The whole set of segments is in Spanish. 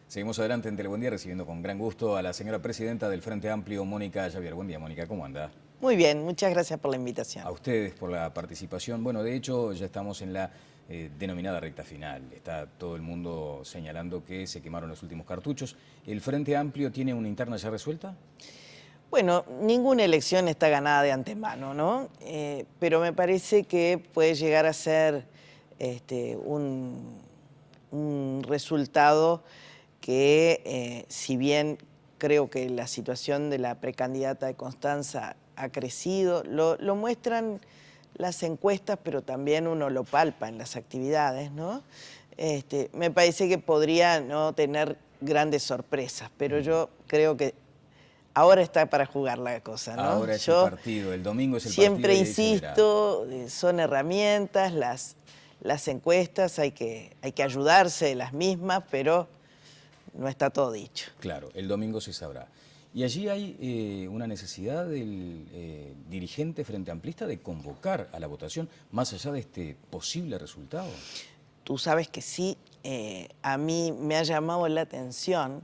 Seguimos adelante en Telebuen Día recibiendo con gran gusto a la señora presidenta del Frente Amplio, Mónica Javier. Buen día, Mónica, ¿cómo anda? Muy bien, muchas gracias por la invitación. A ustedes por la participación. Bueno, de hecho ya estamos en la denominada recta final. Está todo el mundo señalando que se quemaron los últimos cartuchos. ¿El Frente Amplio tiene una interna ya resuelta? Bueno, ninguna elección está ganada de antemano, ¿no? Pero me parece que puede llegar a ser un resultado que, si bien creo que la situación de la precandidata de Constanza ha crecido, lo muestran las encuestas, pero también uno lo palpa en las actividades, ¿no? Me parece que podría no tener grandes sorpresas, pero yo creo que ahora está para jugar la cosa, ¿no? Ahora es el partido, el domingo es el partido. Siempre insisto, son herramientas, las encuestas, hay que ayudarse de las mismas, pero no está todo dicho. Claro, el domingo se sabrá. Y allí hay una necesidad del dirigente frente amplista de convocar a la votación más allá de este posible resultado. Tú sabes que sí, a mí me ha llamado la atención,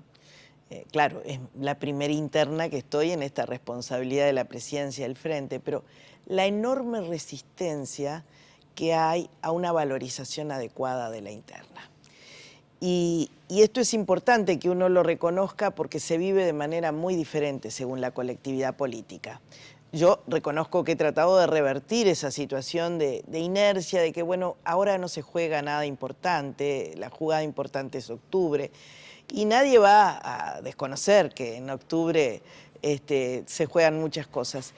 claro, es la primera interna que estoy en esta responsabilidad de la presidencia del Frente, pero la enorme resistencia que hay a una valorización adecuada de la interna. Y esto es importante que uno lo reconozca porque se vive de manera muy diferente según la colectividad política. Yo reconozco que he tratado de revertir esa situación de inercia, de que bueno, ahora no se juega nada importante, la jugada importante es octubre, y nadie va a desconocer que en octubre se juegan muchas cosas.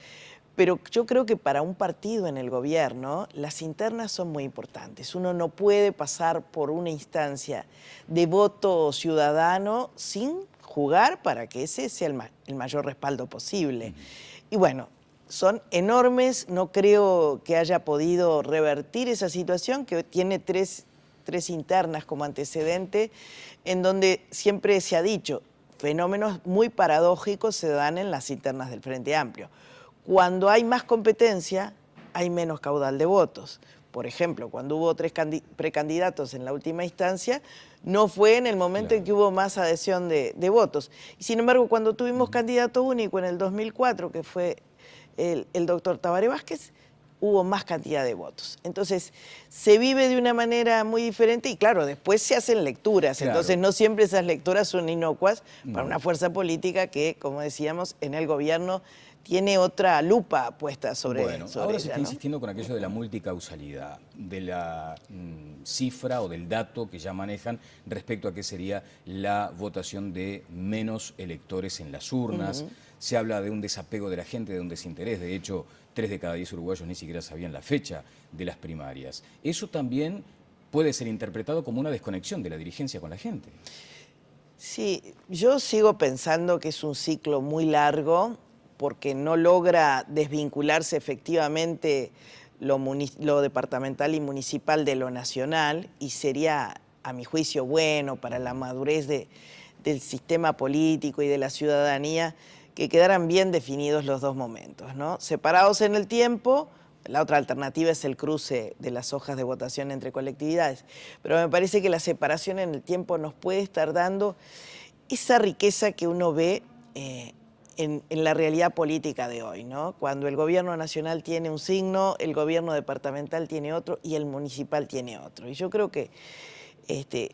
Pero yo creo que para un partido en el gobierno, las internas son muy importantes. Uno no puede pasar por una instancia de voto ciudadano sin jugar para que ese sea el mayor respaldo posible. Y bueno, son enormes, no creo que haya podido revertir esa situación, que tiene tres internas como antecedente, en donde siempre se ha dicho, fenómenos muy paradójicos se dan en las internas del Frente Amplio. Cuando hay más competencia, hay menos caudal de votos. Por ejemplo, cuando hubo 3 precandidatos en la última instancia, no fue en el momento en que hubo más adhesión de votos. Y sin embargo, cuando tuvimos candidato único en el 2004, que fue el doctor Tabaré Vázquez, hubo más cantidad de votos. Entonces, se vive de una manera muy diferente y claro, después se hacen lecturas. Claro. Entonces, no siempre esas lecturas son inocuas para una fuerza política que, como decíamos, en el gobierno tiene otra lupa puesta sobre ahora ella, se está insistiendo con aquello de la multicausalidad, de la cifra o del dato que ya manejan respecto a qué sería la votación de menos electores en las urnas. Se habla de un desapego de la gente, de un desinterés. De hecho, 3 de cada 10 uruguayos ni siquiera sabían la fecha de las primarias. Eso también puede ser interpretado como una desconexión de la dirigencia con la gente. Sí, yo sigo pensando que es un ciclo muy largo, porque no logra desvincularse efectivamente lo departamental y municipal de lo nacional, y sería, a mi juicio, bueno para la madurez del sistema político y de la ciudadanía que quedaran bien definidos los dos momentos, ¿no? Separados en el tiempo. La otra alternativa es el cruce de las hojas de votación entre colectividades, pero me parece que la separación en el tiempo nos puede estar dando esa riqueza que uno ve en la realidad política de hoy, ¿no? Cuando el gobierno nacional tiene un signo, el gobierno departamental tiene otro y el municipal tiene otro. Y yo creo que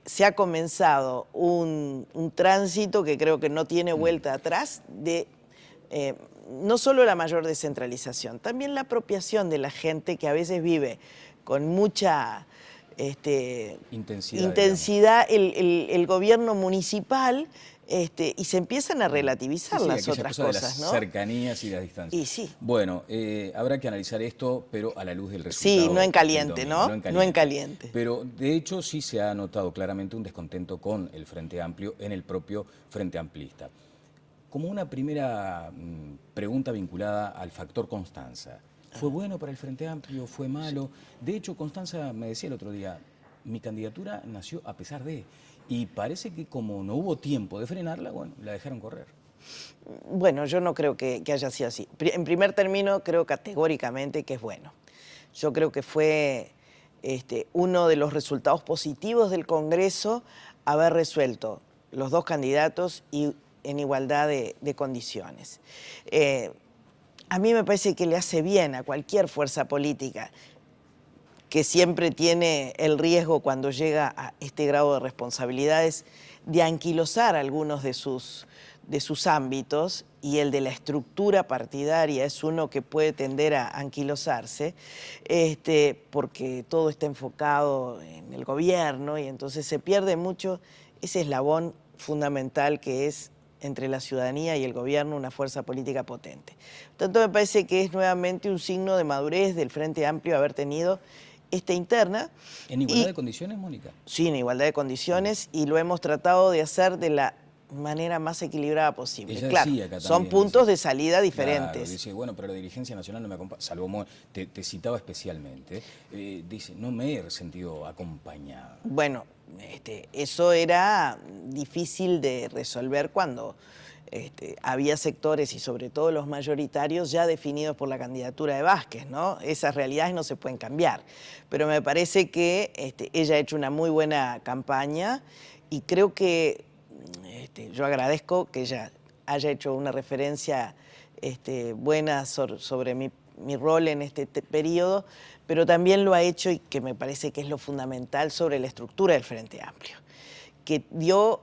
se ha comenzado un tránsito que creo que no tiene vuelta atrás de no solo la mayor descentralización, también la apropiación de la gente que a veces vive con mucha intensidad el gobierno municipal. Y se empiezan a relativizar las otras cosas, ¿no? Las cercanías y las distancias. Y sí. Bueno, habrá que analizar esto, pero a la luz del resultado. Sí, no en caliente, ¿no? No en caliente. Pero de hecho sí se ha notado claramente un descontento con el Frente Amplio en el propio Frente Amplista. Como una primera pregunta vinculada al factor Constanza. ¿Fue bueno para el Frente Amplio? ¿Fue malo? De hecho, Constanza me decía el otro día, mi candidatura nació a pesar de... Y parece que como no hubo tiempo de frenarla, bueno, la dejaron correr. Bueno, yo no creo que haya sido así. En primer término, creo categóricamente que es bueno. Yo creo que fue uno de los resultados positivos del Congreso haber resuelto los dos candidatos y en igualdad de condiciones. A mí me parece que le hace bien a cualquier fuerza política que siempre tiene el riesgo cuando llega a este grado de responsabilidades de anquilosar algunos de sus ámbitos, y el de la estructura partidaria es uno que puede tender a anquilosarse, porque todo está enfocado en el gobierno y entonces se pierde mucho ese eslabón fundamental que es entre la ciudadanía y el gobierno una fuerza política potente. Por tanto, me parece que es nuevamente un signo de madurez del Frente Amplio haber tenido esta interna. ¿En igualdad de condiciones, Mónica? Sí, en igualdad de condiciones, y lo hemos tratado de hacer de la manera más equilibrada posible. Ella claro, decía acá son también, puntos dice, de salida diferentes. Claro, dice, bueno, pero la dirigencia nacional no me acompaña, salvo te citaba especialmente, dice, no me he sentido acompañada. Bueno, eso era difícil de resolver cuando había sectores, y sobre todo los mayoritarios, ya definidos por la candidatura de Vázquez, ¿no? Esas realidades no se pueden cambiar. Pero me parece que ella ha hecho una muy buena campaña, y creo que yo agradezco que ella haya hecho una referencia buena sobre mi rol en este periodo, pero también lo ha hecho, y que me parece que es lo fundamental, sobre la estructura del Frente Amplio, que dio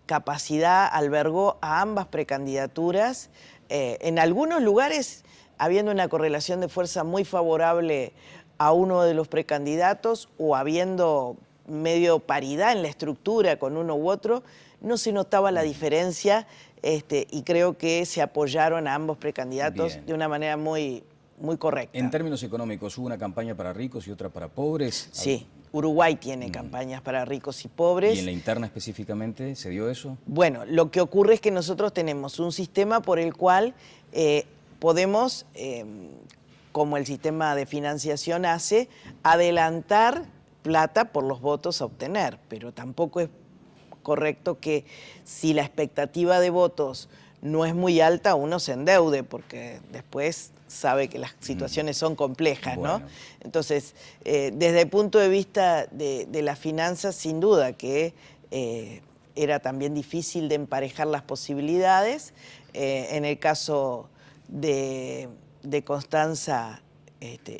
capacidad, albergó a ambas precandidaturas, en algunos lugares habiendo una correlación de fuerza muy favorable a uno de los precandidatos, o habiendo medio paridad en la estructura con uno u otro, no se notaba la diferencia, y creo que se apoyaron a ambos precandidatos Bien. de una manera muy, muy correcta. En términos económicos, ¿hubo una campaña para ricos y otra para pobres? Sí, Uruguay tiene campañas para ricos y pobres. ¿Y en la interna específicamente se dio eso? Bueno, lo que ocurre es que nosotros tenemos un sistema por el cual podemos, como el sistema de financiación hace, adelantar plata por los votos a obtener, pero tampoco es correcto que, si la expectativa de votos no es muy alta, uno se endeude, porque después sabe que las situaciones son complejas, Bueno. ¿no? Entonces, desde el punto de vista de las finanzas, sin duda que era también difícil de emparejar las posibilidades. En el caso de Constanza,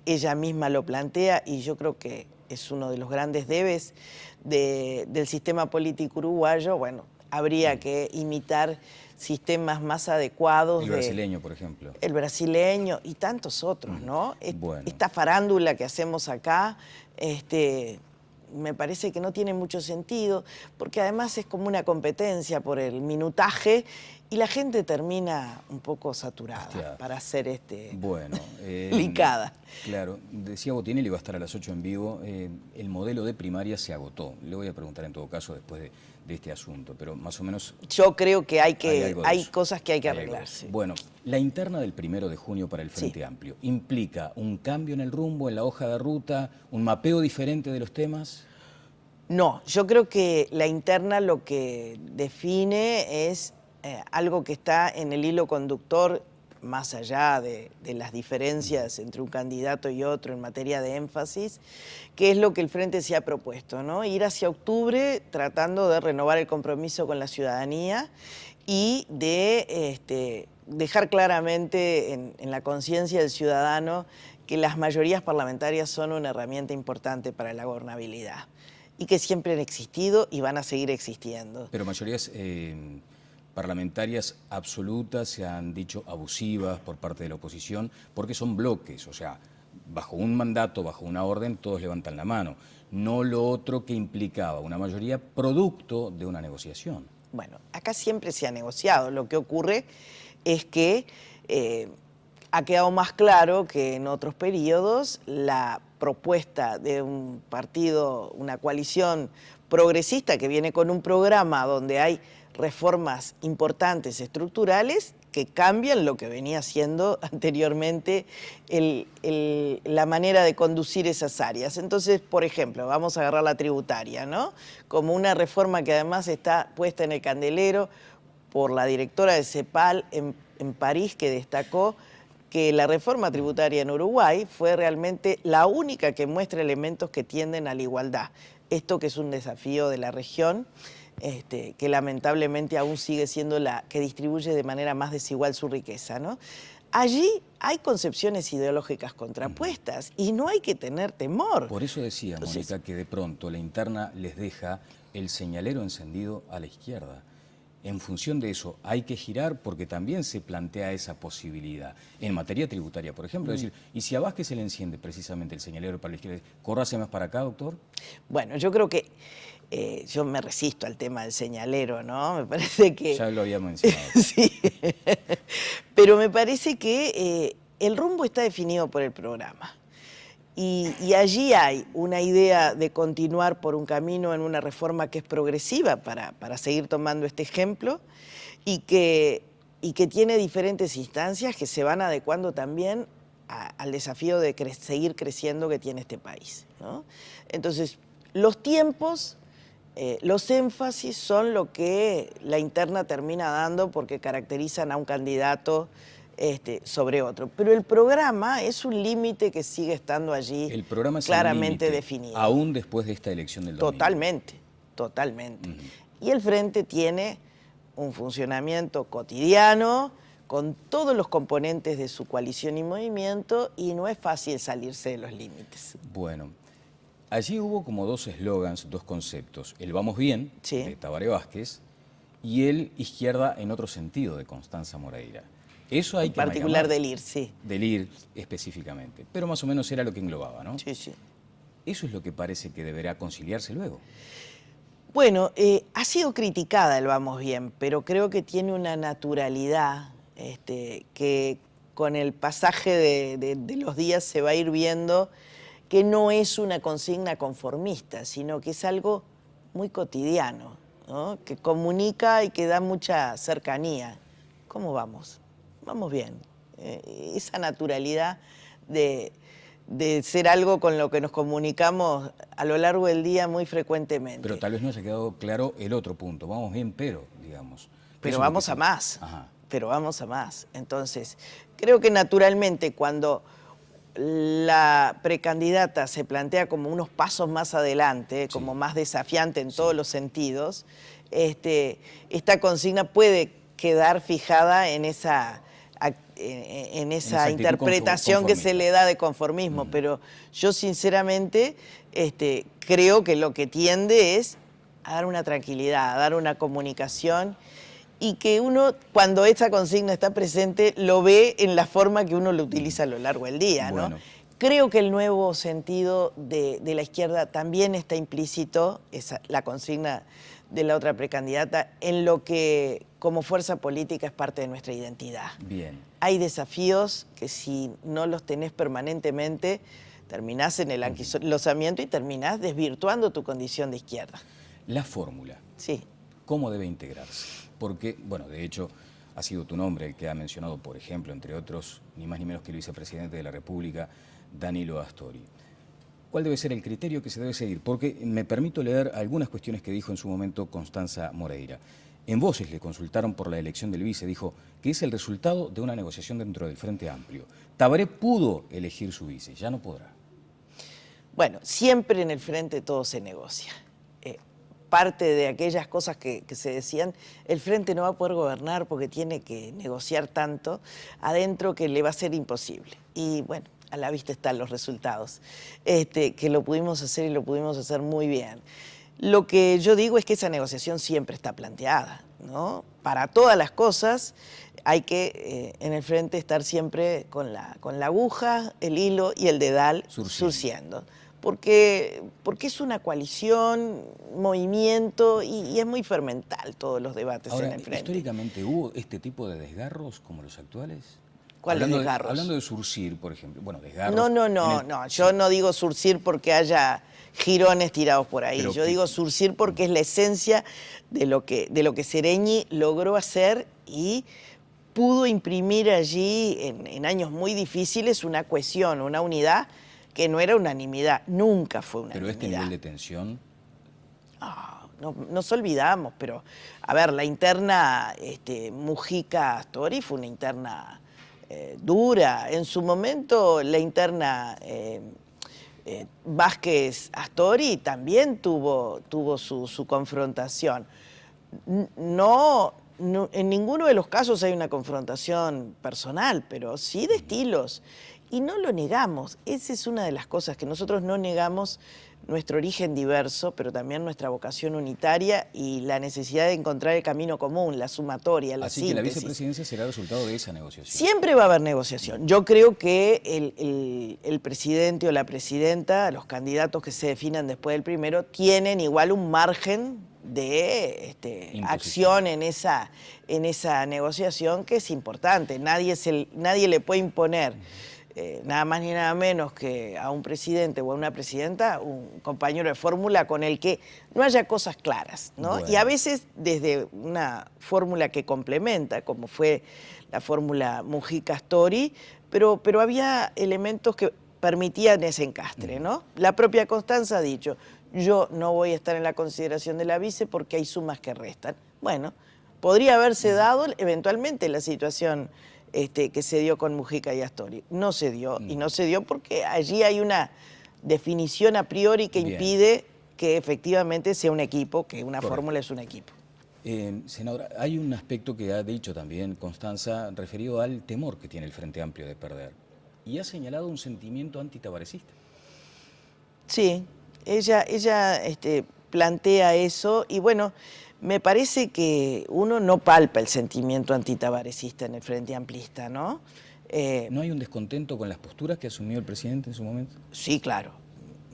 ella misma lo plantea, y yo creo que es uno de los grandes debes del sistema político uruguayo. Bueno, habría que imitar sistemas más adecuados. El brasileño, por ejemplo. El brasileño y tantos otros, ¿no? Bueno. Esta farándula que hacemos acá, me parece que no tiene mucho sentido, porque además es como una competencia por el minutaje, y la gente termina un poco saturada. Hostia. Para ser bueno, licada. Claro, decía Botinelli, va a estar a las 8 en vivo, el modelo de primaria se agotó. Le voy a preguntar en todo caso después de este asunto, pero más o menos... Yo creo que hay cosas que hay que arreglar. Sí. Bueno, la interna del 1 de junio para el Frente Amplio, ¿implica un cambio en el rumbo, en la hoja de ruta, un mapeo diferente de los temas? No, yo creo que la interna lo que define es algo que está en el hilo conductor, más allá de las diferencias entre un candidato y otro en materia de énfasis, que es lo que el Frente se ha propuesto, ¿no? Ir hacia octubre tratando de renovar el compromiso con la ciudadanía y de dejar claramente en la conciencia del ciudadano que las mayorías parlamentarias son una herramienta importante para la gobernabilidad, y que siempre han existido y van a seguir existiendo. Pero mayorías parlamentarias absolutas, se han dicho abusivas por parte de la oposición, porque son bloques, o sea, bajo un mandato, bajo una orden, todos levantan la mano. No lo otro que implicaba una mayoría producto de una negociación. Bueno, acá siempre se ha negociado. Lo que ocurre es que ha quedado más claro que en otros periodos la propuesta de un partido, una coalición progresista que viene con un programa donde hay reformas importantes estructurales que cambian lo que venía siendo anteriormente la manera de conducir esas áreas. Entonces, por ejemplo, vamos a agarrar la tributaria, ¿no? Como una reforma que además está puesta en el candelero por la directora de CEPAL en París, que destacó que la reforma tributaria en Uruguay fue realmente la única que muestra elementos que tienden a la igualdad. Esto que es un desafío de la región, que lamentablemente aún sigue siendo la que distribuye de manera más desigual su riqueza, ¿no? Allí hay concepciones ideológicas contrapuestas y no hay que tener temor. Por eso decía, Mónica, que de pronto la interna les deja el señalero encendido a la izquierda. En función de eso, hay que girar porque también se plantea esa posibilidad. En materia tributaria, por ejemplo, decir, ¿y si a Vázquez se le enciende precisamente el señalero para la izquierda? ¿Córrase más para acá, doctor? Bueno, yo creo que yo me resisto al tema del señalero, ¿no? Me parece que... Ya lo había mencionado. Sí, pero me parece que el rumbo está definido por el programa. Y allí hay una idea de continuar por un camino en una reforma que es progresiva para seguir tomando este ejemplo y que tiene diferentes instancias que se van adecuando también al desafío de seguir creciendo que tiene este país, ¿no? Entonces, los tiempos, los énfasis son lo que la interna termina dando porque caracterizan a un candidato sobre otro. Pero el programa es un límite que sigue estando allí, el programa es claramente definido. Aún después de esta elección del domingo. Totalmente, totalmente. Y el Frente tiene un funcionamiento cotidiano con todos los componentes de su coalición y movimiento y no es fácil salirse de los límites. Bueno, allí hubo como dos eslogans, dos conceptos. El vamos bien, sí, de Tabaré Vázquez, y el izquierda en otro sentido, de Constanza Moreira. Eso hay en que particular del IR, sí. Del IR específicamente. Pero más o menos era lo que englobaba, ¿no? Sí, sí. Eso es lo que parece que deberá conciliarse luego. Bueno, ha sido criticada el vamos bien, pero creo que tiene una naturalidad que con el pasaje de los días se va a ir viendo que no es una consigna conformista, sino que es algo muy cotidiano, ¿no? Que comunica y que da mucha cercanía. ¿Cómo vamos? Vamos bien. Esa naturalidad de ser algo con lo que nos comunicamos a lo largo del día muy frecuentemente. Pero tal vez no haya quedado claro el otro punto. Vamos bien, pero, digamos. Pero vamos a más. Ajá. Pero vamos a más. Entonces, creo que naturalmente cuando la precandidata se plantea como unos pasos más adelante, sí, como más desafiante en todos los sentidos, esta consigna puede quedar fijada en esa interpretación que se le da de conformismo, pero yo sinceramente creo que lo que tiende es a dar una tranquilidad, a dar una comunicación y que uno, cuando esa consigna está presente, lo ve en la forma que uno lo utiliza a lo largo del día, ¿no? Bueno. Creo que el nuevo sentido de la izquierda también está implícito, la consigna de la otra precandidata, en lo que como fuerza política es parte de nuestra identidad. Bien. Hay desafíos que si no los tenés permanentemente, terminás en el anquilosamiento y terminás desvirtuando tu condición de izquierda. La fórmula. Sí. ¿Cómo debe integrarse? Porque, bueno, de hecho, ha sido tu nombre el que ha mencionado, por ejemplo, entre otros, ni más ni menos que el vicepresidente de la República, Danilo Astori. ¿Cuál debe ser el criterio que se debe seguir? Porque me permito leer algunas cuestiones que dijo en su momento Constanza Moreira. En Voces le consultaron por la elección del vice, dijo que es el resultado de una negociación dentro del Frente Amplio. Tabaré pudo elegir su vice, ya no podrá. Bueno, siempre en el Frente todo se negocia. Parte de aquellas cosas que se decían, el Frente no va a poder gobernar porque tiene que negociar tanto adentro que le va a ser imposible. Y bueno, a la vista están los resultados, que lo pudimos hacer y lo pudimos hacer muy bien. Lo que yo digo es que esa negociación siempre está planteada, ¿no? Para todas las cosas hay que, en el Frente, estar siempre con la aguja, el hilo y el dedal surciendo. Porque es una coalición, movimiento y es muy fermental todos los debates. Ahora, en el Frente. ¿históricamente hubo este tipo de desgarros como los actuales? ¿Cuáles desgarros? Hablando de surcir, por ejemplo. Bueno, desgarros. No. Yo no digo surcir porque haya jirones tirados por ahí. Yo digo surcir porque es la esencia de lo que Sereñi logró hacer y pudo imprimir allí en años muy difíciles una cohesión, una unidad que no era unanimidad, nunca fue unanimidad. ¿Pero este nivel de tensión? No nos olvidamos, pero a ver, la interna Mujica-Astori fue una interna dura. En su momento la interna Vázquez-Astori también tuvo su confrontación. En ninguno de los casos hay una confrontación personal, pero sí de estilos. Y no lo negamos. Esa es una de las cosas que nosotros no negamos, nuestro origen diverso, pero también nuestra vocación unitaria y la necesidad de encontrar el camino común, la sumatoria, la Así síntesis. que la vicepresidencia será resultado de esa negociación. Siempre va a haber negociación. Yo creo que el presidente o la presidenta, los candidatos que se definan después del primero, tienen igual un margen de acción en esa negociación que es importante. Nadie le puede imponer nada más ni nada menos que a un presidente o a una presidenta un compañero de fórmula con el que no haya cosas claras, ¿no? Bueno. Y a veces desde una fórmula que complementa, como fue la fórmula Mujica-Astori, pero había elementos que permitían ese encastre, ¿no? La propia Constanza ha dicho: yo no voy a estar en la consideración de la vice porque hay sumas que restan. Bueno, podría haberse dado eventualmente la situación que se dio con Mujica y Astori. No se dio, y no se dio porque allí hay una definición a priori que impide que efectivamente sea un equipo, que una fórmula es un equipo. Senadora, hay un aspecto que ha dicho también Constanza referido al temor que tiene el Frente Amplio de perder, y ha señalado un sentimiento antitabarecista. Sí, ella plantea eso, y bueno, me parece que uno no palpa el sentimiento antitabarecista en el Frente Amplista, ¿no? ¿No hay un descontento con las posturas que asumió el presidente en su momento? Sí, claro.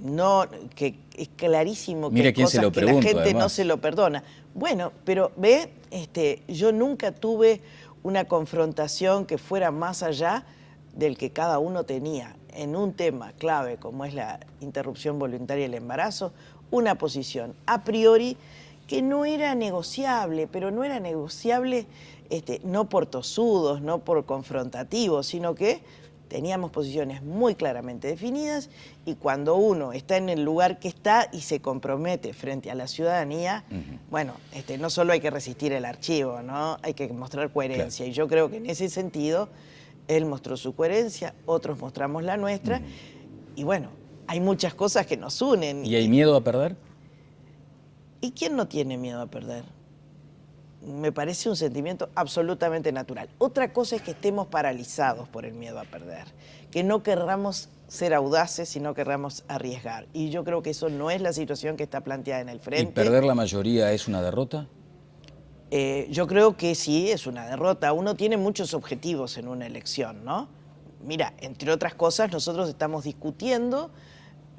No, que es clarísimo que Mire hay quién se cosas lo que la pregunto, gente además. no se lo perdona. Bueno, pero ve, yo nunca tuve una confrontación que fuera más allá del que cada uno tenía en un tema clave como es la interrupción voluntaria del embarazo, una posición a priori que no era negociable, pero no era negociable no por tosudos, no por confrontativos, sino que teníamos posiciones muy claramente definidas, y cuando uno está en el lugar que está y se compromete frente a la ciudadanía, bueno, no solo hay que resistir el archivo, ¿no? Hay que mostrar coherencia. Claro. Y yo creo que en ese sentido él mostró su coherencia, otros mostramos la nuestra, y bueno, hay muchas cosas que nos unen. ¿Y hay miedo a perder? ¿Y quién no tiene miedo a perder? Me parece un sentimiento absolutamente natural. Otra cosa es que estemos paralizados por el miedo a perder, que no querramos ser audaces y no querramos arriesgar. Y yo creo que eso no es la situación que está planteada en el Frente. ¿Y perder la mayoría es una derrota? Yo creo que sí, es una derrota. Uno tiene muchos objetivos en una elección, ¿no? Mira, entre otras cosas, nosotros estamos discutiendo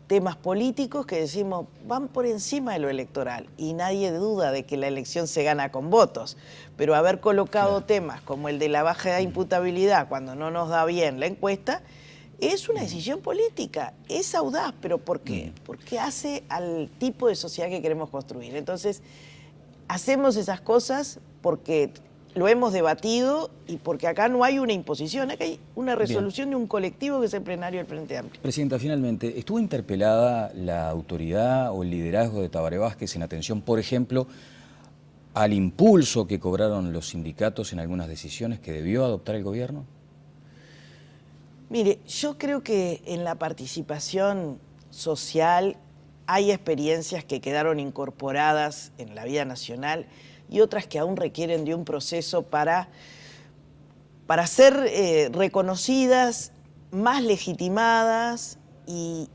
temas políticos que decimos van por encima de lo electoral, y nadie duda de que la elección se gana con votos, pero haber colocado temas como el de la baja imputabilidad cuando no nos da bien la encuesta es una decisión política, es audaz, pero ¿por qué? Porque hace al tipo de sociedad que queremos construir. Entonces, hacemos esas cosas porque lo hemos debatido y porque acá no hay una imposición, acá hay una resolución de un colectivo que es el plenario del Frente Amplio. Presidenta, finalmente, ¿estuvo interpelada la autoridad o el liderazgo de Tabaré Vázquez en atención, por ejemplo, al impulso que cobraron los sindicatos en algunas decisiones que debió adoptar el gobierno? Mire, yo creo que en la participación social hay experiencias que quedaron incorporadas en la vida nacional y otras que aún requieren de un proceso para ser reconocidas, más legitimadas y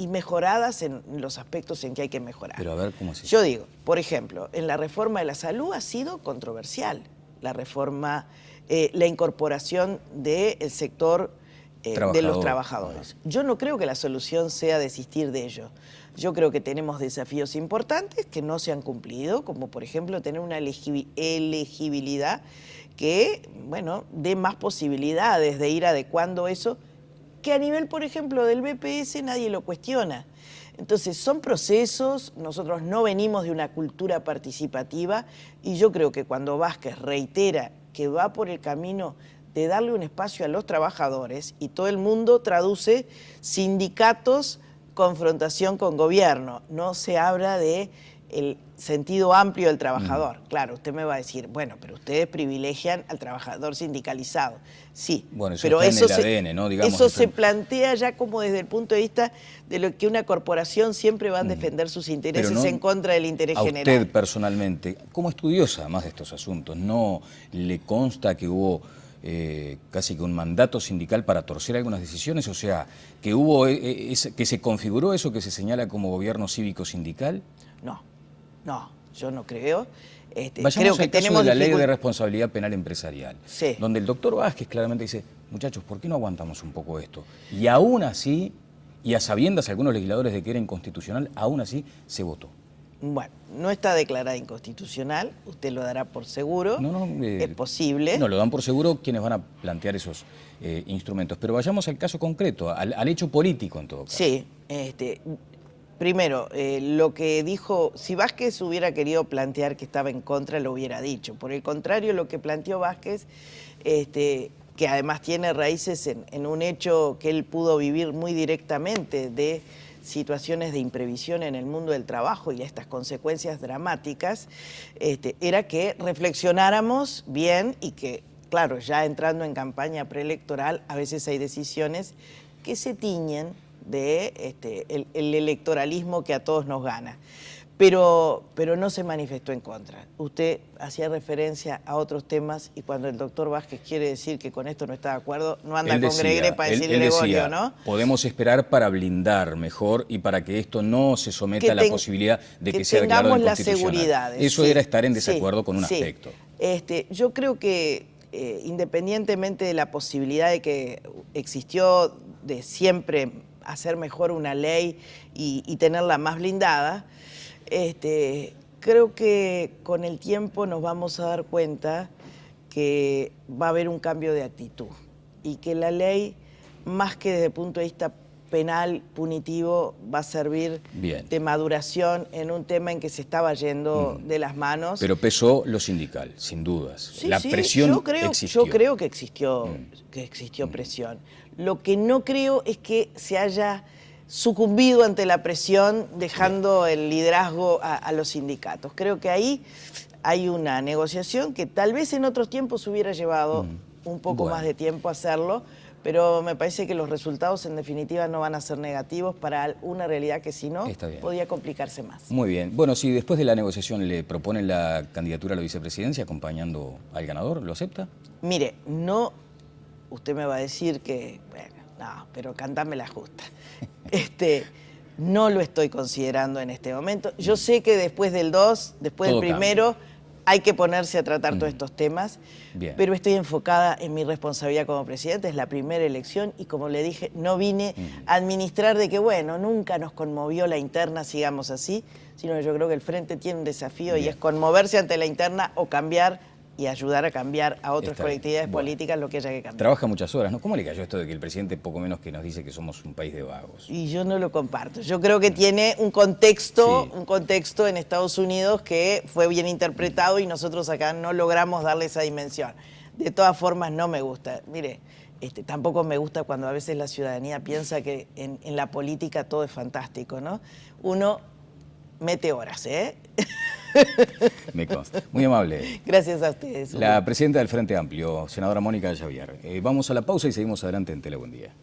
mejoradas en los aspectos en que hay que mejorar. Pero a ver, ¿cómo es eso? Yo digo, por ejemplo, en la reforma de la salud ha sido controversial la reforma, la incorporación del sector de los trabajadores. Yo no creo que la solución sea desistir de ello. Yo creo que tenemos desafíos importantes que no se han cumplido, como por ejemplo tener una elegibilidad que, bueno, dé más posibilidades de ir adecuando eso, que a nivel, por ejemplo, del BPS nadie lo cuestiona. Entonces, son procesos, nosotros no venimos de una cultura participativa, y yo creo que cuando Vázquez reitera que va por el camino de darle un espacio a los trabajadores, y todo el mundo traduce sindicatos, confrontación con gobierno, no se habla de el sentido amplio del trabajador. Claro, usted me va a decir, bueno, pero ustedes privilegian al trabajador sindicalizado. Sí, bueno, eso pero está eso en el ADN, ¿no? Digamos, eso se plantea ya como desde el punto de vista de lo que una corporación siempre va a defender sus intereses no, en contra del interés a general. usted personalmente, como estudiosa además de estos asuntos, ¿no le consta que hubo casi que un mandato sindical para torcer algunas decisiones? O sea, que hubo que se configuró eso que se señala como gobierno cívico-sindical. No, yo no creo. Vayamos creo que al caso tenemos de la ley de responsabilidad penal empresarial, sí, donde el doctor Vázquez claramente dice, muchachos, ¿por qué no aguantamos un poco esto? Y aún así, y a sabiendas algunos legisladores de que era inconstitucional, aún así se votó. Bueno, no está declarada inconstitucional, usted lo dará por seguro, es posible. No, lo dan por seguro quienes van a plantear esos instrumentos. Pero vayamos al caso concreto, al hecho político en todo caso. Sí, primero, lo que dijo, si Vázquez hubiera querido plantear que estaba en contra, lo hubiera dicho. Por el contrario, lo que planteó Vázquez, que además tiene raíces en un hecho que él pudo vivir muy directamente de situaciones de imprevisión en el mundo del trabajo y estas consecuencias dramáticas, era que reflexionáramos bien y que, claro, ya entrando en campaña preelectoral, a veces hay decisiones que se tiñen de el electoralismo que a todos nos gana. Pero no se manifestó en contra. Usted hacía referencia a otros temas y cuando el doctor Vázquez quiere decir que con esto no está de acuerdo, no anda con Gregre para decir Gregorio, ¿no? Podemos esperar para blindar mejor y para que esto no se someta a la posibilidad de que sea declarado inconstitucional. Seguridades, eso era estar en desacuerdo con un aspecto. Yo creo que independientemente de la posibilidad de que existió de siempre hacer mejor una ley y tenerla más blindada, creo que con el tiempo nos vamos a dar cuenta que va a haber un cambio de actitud y que la ley, más que desde el punto de vista penal, punitivo, va a servir de maduración en un tema en que se estaba yendo de las manos. Pero pesó lo sindical, sin dudas. Sí, la presión existió. Yo creo que existió presión. Lo que no creo es que se haya sucumbido ante la presión, dejando el liderazgo a los sindicatos. Creo que ahí hay una negociación que tal vez en otros tiempos hubiera llevado un poco más de tiempo hacerlo, pero me parece que los resultados en definitiva no van a ser negativos para una realidad que si no, podía complicarse más. Muy bien. Bueno, si después de la negociación le proponen la candidatura a la vicepresidencia acompañando al ganador, ¿lo acepta? Mire, no, usted me va a decir que, bueno, no, pero cántame la justa. No lo estoy considerando en este momento. Yo sé que después del 2, después del primero, hay que ponerse a tratar todos estos temas, pero estoy enfocada en mi responsabilidad como presidente, es la primera elección y como le dije, no vine a administrar de que, bueno, nunca nos conmovió la interna, sigamos así, sino que yo creo que el Frente tiene un desafío y es conmoverse ante la interna o cambiar y ayudar a cambiar a otras colectividades políticas lo que haya que cambiar. Trabaja muchas horas, ¿no? ¿Cómo le cayó esto de que el presidente poco menos que nos dice que somos un país de vagos? Y yo no lo comparto. Yo creo que tiene un contexto en Estados Unidos que fue bien interpretado y nosotros acá no logramos darle esa dimensión. De todas formas, no me gusta. Mire, tampoco me gusta cuando a veces la ciudadanía piensa que en la política todo es fantástico, ¿no? Uno mete horas, ¿eh? Me consta. Muy amable. Gracias a ustedes. La presidenta del Frente Amplio, senadora Mónica Javier. Vamos a la pausa y seguimos adelante en Tele Buen Día.